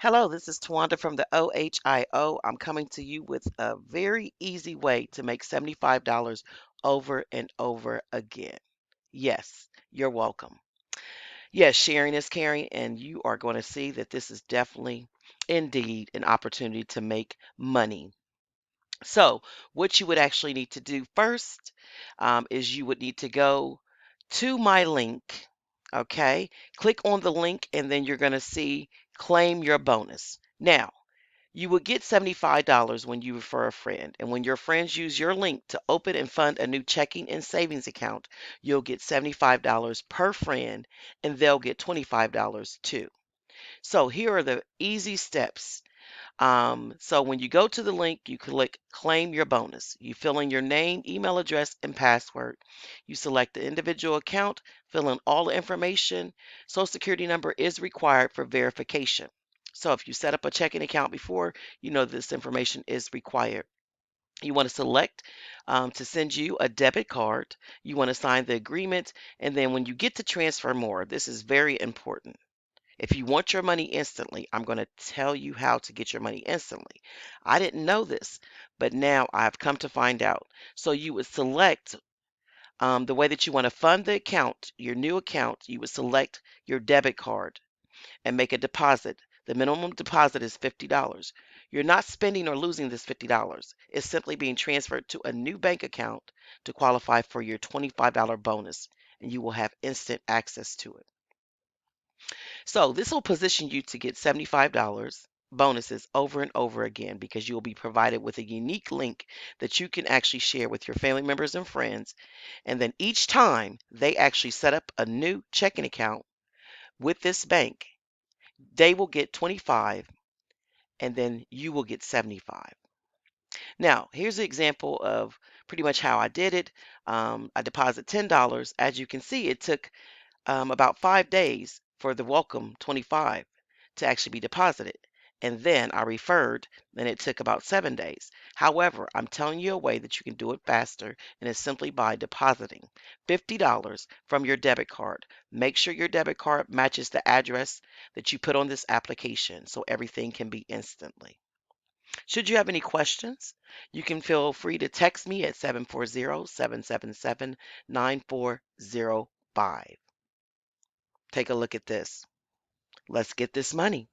Hello, this is Tawanda from the OHIO. I'm coming to you with a very easy way to make $75 over and over again. Yes, you're welcome. Yes, sharing is caring, and you are going to see that this is definitely, indeed, an opportunity to make money. So, what you would actually need to do first is you would need to go to my link. Okay, click on the link, and then you're going to see claim your bonus. Now, you will get $75 when you refer a friend. And when your friends use your link to open and fund a new checking and savings account, you'll get $75 per friend, and they'll get $25 too. So, here are the easy steps. So when you go to the link, you click claim your bonus. You fill in your name, email address, and password. You select the individual account, fill in all the information. Social security number is required for verification. So if you set up a checking account before, you know this information is required. You want to select to send you a debit card. You want to sign the agreement. And then when you get to transfer more, this is very important. If you want your money instantly, I'm going to tell you how to get your money instantly. I didn't know this, but now I've come to find out. So you would select the way that you want to fund the account, your new account. You would select your debit card and make a deposit. The minimum deposit is $50. You're not spending or losing this $50. It's simply being transferred to a new bank account to qualify for your $25 bonus, and you will have instant access to it. So this will position you to get $75 bonuses over and over again because you will be provided with a unique link that you can actually share with your family members and friends. And then each time they actually set up a new checking account with this bank, they will get 25 and then you will get 75. Now, here's an example of pretty much how I did it. I deposit $10. As you can see, it took about 5 days for the welcome 25 to actually be deposited. And then I referred, and it took about 7 days. However, I'm telling you a way that you can do it faster, and it's simply by depositing $50 from your debit card. Make sure your debit card matches the address that you put on this application so everything can be instantly. Should you have any questions, you can feel free to text me at 740-777-9405. Take a look at this. Let's get this money.